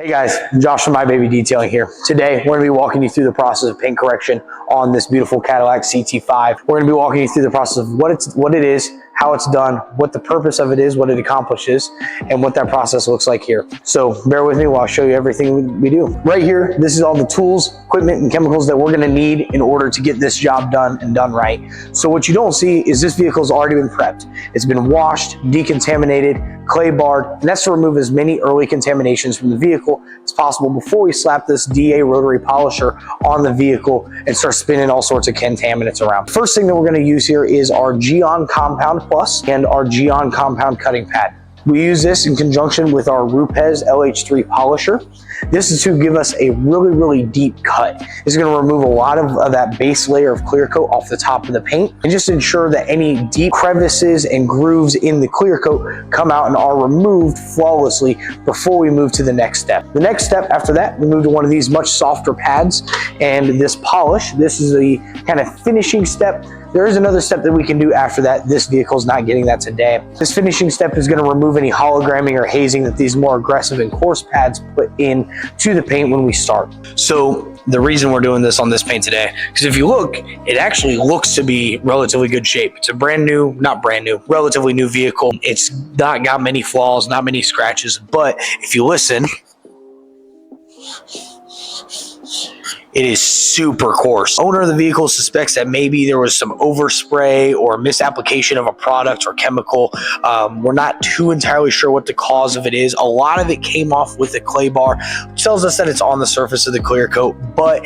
Hey guys, Josh from My Baby Detailing here. Today, we're going to be walking you through the process of paint correction on this beautiful Cadillac CT5. We're going to be walking you through the process of what it is, how it's done, what the purpose of it is, what it accomplishes, and what that process looks like here. So bear with me while I show you everything we do. Right here, this is all the tools, equipment, and chemicals that we're going to need in order to get this job done and done right. So what you don't see is this vehicle's already been prepped. It's been washed, decontaminated, clay barred, and that's to remove as many early contaminations from the vehicle as possible before we slap this DA rotary polisher on the vehicle and start spinning all sorts of contaminants around. First thing that we're going to use here is our Geon Compound Plus and our Geon Compound Cutting Pad. We use this in conjunction with our Rupes LH3 polisher. This is to give us a really deep cut. It's going to remove a lot of that base layer of clear coat off the top of the paint and just ensure that any deep crevices and grooves in the clear coat come out and are removed flawlessly before we move to the next step. The next step after that, we move to one of these much softer pads and this polish. This is the kind of finishing step. There is another step that we can do after that. This vehicle is not getting that today. This finishing step is going to remove any hologramming or hazing that these more aggressive and coarse pads put in to the paint when we start. So the reason we're doing this on this paint today, because if you look, it actually looks to be relatively good shape. It's a relatively new vehicle. It's not got many flaws, not many scratches, but if you listen, it is super coarse. Owner of the vehicle suspects that maybe there was some overspray or misapplication of a product or chemical. We're not too entirely sure what the cause of it is. A lot of it came off with the clay bar, which tells us that it's on the surface of the clear coat, but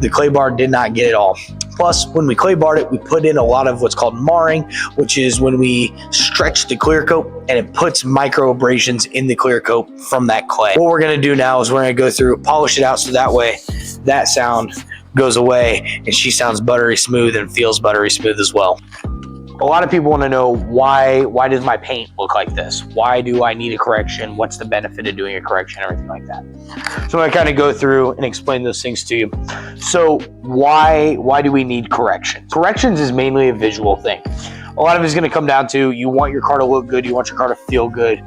the clay bar did not get it all. Plus, when we clay barred it, we put in a lot of what's called marring, which is when we stretch the clear coat and it puts micro abrasions in the clear coat from that clay. What we're gonna do now is we're gonna go through, polish it out so that way that sound goes away and she sounds buttery smooth and feels buttery smooth as well. A lot of people want to know why does my paint look like this? Why do I need a correction? What's the benefit of doing a correction? Everything like that. So I'm going to kind of go through and explain those things to you. So why do we need correction? Corrections is mainly a visual thing. A lot of it is going to come down to you want your car to look good, you want your car to feel good.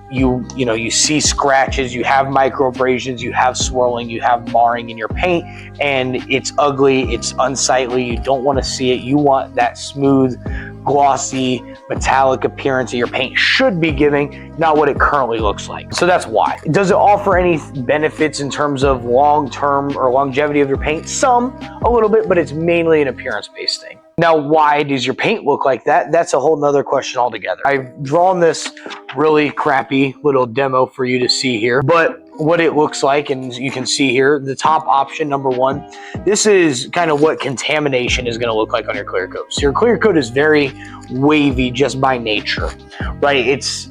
You see scratches, you have micro abrasions, you have swirling, you have marring in your paint, and it's ugly, it's unsightly, you don't want to see it. You want that smooth, glossy, metallic appearance that your paint should be giving, not what it currently looks like. So that's why. Does it offer any benefits in terms of long-term or longevity of your paint? Some, a little bit, but it's mainly an appearance-based thing. Now, why does your paint look like that? That's a whole nother question altogether. I've drawn this really crappy little demo for you to see here, but what it looks like, and you can see here, the top option, number one, this is kind of what contamination is going to look like on your clear coat. So your clear coat is very wavy just by nature, right? It's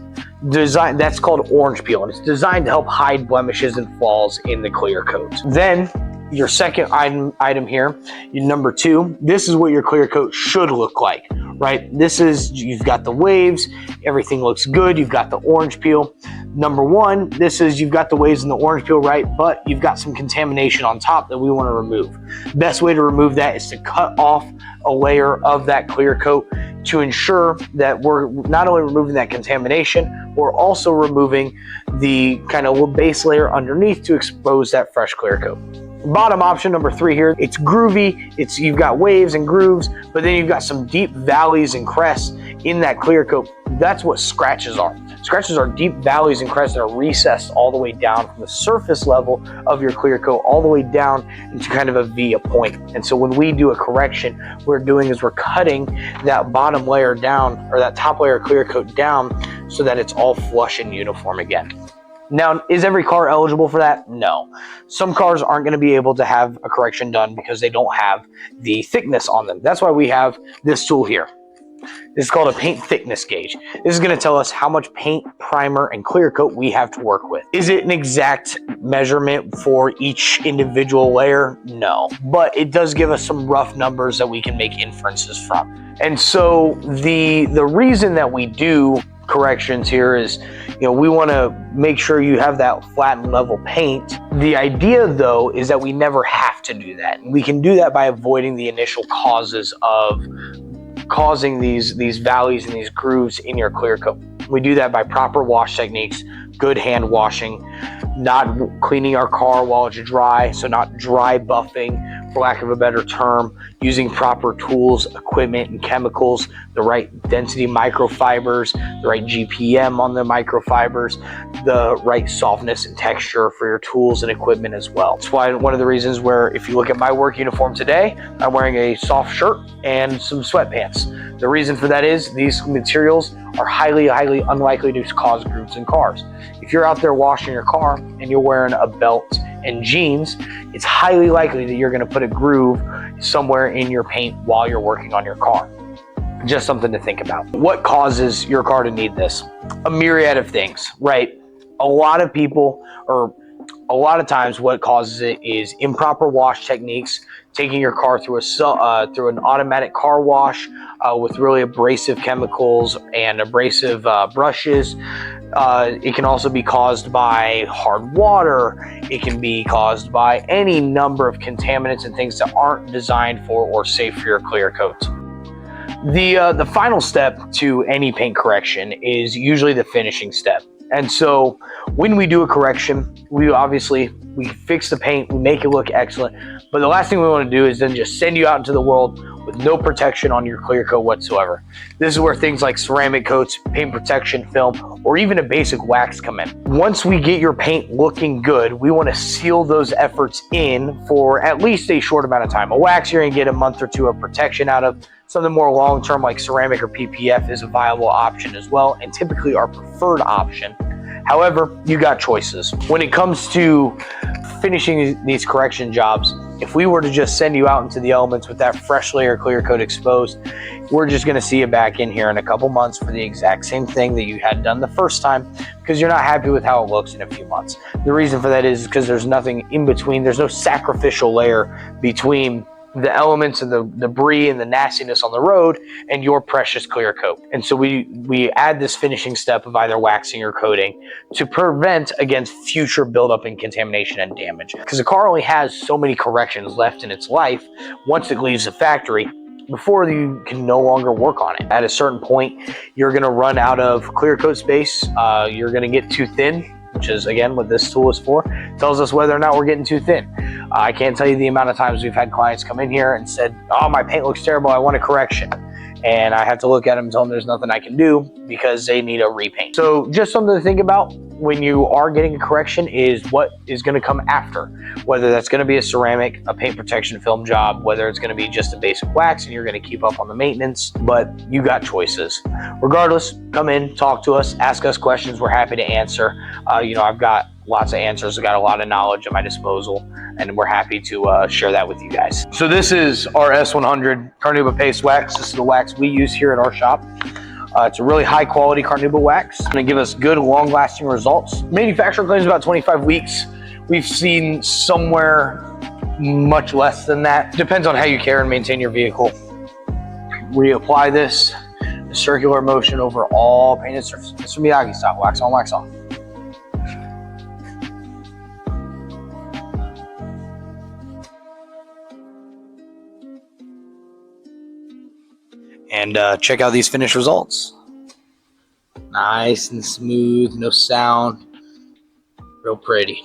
designed, that's called orange peel, and it's designed to help hide blemishes and flaws in the clear coat. Then your second item here, number two, this is what your clear coat should look like, right? This is, you've got the waves, everything looks good, you've got the orange peel. Number one, this is, you've got the waves and the orange peel, right? But you've got some contamination on top that we want to remove. Best way to remove that is to cut off a layer of that clear coat to ensure that we're not only removing that contamination, we're also removing the kind of base layer underneath to expose that fresh clear coat. Bottom option, number three here, it's groovy, you've got waves and grooves, but then you've got some deep valleys and crests in that clear coat. That's what scratches are. Scratches are deep valleys and crests that are recessed all the way down from the surface level of your clear coat all the way down into kind of a V, a point. And so when we do a correction, what we're doing is we're cutting that bottom layer down, or that top layer of clear coat down, so that it's all flush and uniform again. Now, is every car eligible for that? No. Some cars aren't going to be able to have a correction done because they don't have the thickness on them. That's why we have this tool here. This is called a paint thickness gauge. This is going to tell us how much paint, primer, and clear coat we have to work with. Is it an exact measurement for each individual layer? No. But it does give us some rough numbers that we can make inferences from. And so the reason that we do corrections here is, we want to make sure you have that flat and level paint. The idea though is that we never have to do that. We can do that by avoiding the initial causes of causing these valleys and these grooves in your clear coat. We do that by proper wash techniques, good hand washing, not cleaning our car while it's dry, so not dry buffing, for lack of a better term, using proper tools, equipment, and chemicals, the right density microfibers, the right GPM on the microfibers, the right softness and texture for your tools and equipment as well. That's why one of the reasons where, if you look at my work uniform today, I'm wearing a soft shirt and some sweatpants. The reason for that is these materials are highly unlikely to cause grooves in cars. If you're out there washing your car and you're wearing a belt and jeans, it's highly likely that you're going to put a groove somewhere in your paint while you're working on your car. Just something to think about. What causes your car to need this? A myriad of things, right? A lot of people, or a lot of times, what causes it is improper wash techniques, taking your car through an automatic car wash with really abrasive chemicals and abrasive brushes. It can also be caused by hard water. It can be caused by any number of contaminants and things that aren't designed for or safe for your clear coats. The final step to any paint correction is usually the finishing step. And so when we do a correction, we fix the paint, we make it look excellent. But the last thing we want to do is then just send you out into the world with no protection on your clear coat whatsoever. This is where things like ceramic coats, paint protection film, or even a basic wax come in. Once we get your paint looking good, we want to seal those efforts in for at least a short amount of time. A wax you're going to get a month or two of protection out of. Something more long-term like ceramic or PPF is a viable option as well, and typically our preferred option. However, you got choices. When it comes to finishing these correction jobs, if we were to just send you out into the elements with that fresh layer clear coat exposed, we're just going to see you back in here in a couple months for the exact same thing that you had done the first time, because you're not happy with how it looks in a few months. The reason for that is because there's nothing in between. There's no sacrificial layer between the elements and the debris and the nastiness on the road and your precious clear coat. And so we add this finishing step of either waxing or coating to prevent against future buildup and contamination and damage. Because the car only has so many corrections left in its life once it leaves the factory before you can no longer work on it. At a certain point, you're gonna run out of clear coat space. You're gonna get too thin, which is again what this tool is for. It tells us whether or not we're getting too thin. I can't tell you the amount of times we've had clients come in here and said, oh, my paint looks terrible, I want a correction. And I have to look at them and tell them there's nothing I can do because they need a repaint. So just something to think about when you are getting a correction is what is going to come after. Whether that's going to be a ceramic, a paint protection film job, whether it's going to be just a basic wax and you're going to keep up on the maintenance, but you got choices. Regardless, come in, talk to us, ask us questions. We're happy to answer. I've got lots of answers. I've got a lot of knowledge at my disposal, and we're happy to share that with you guys. So this is our S100 Carnauba Paste Wax. This is the wax we use here at our shop. It's a really high quality Carnauba wax. It's going to give us good long lasting results. Manufacturer claims about 25 weeks. We've seen somewhere much less than that. Depends on how you care and maintain your vehicle. We apply this circular motion over all painted surfaces. Mr. Miyagi style, wax on, wax off. And check out these finished results. Nice and smooth, no sound, real pretty.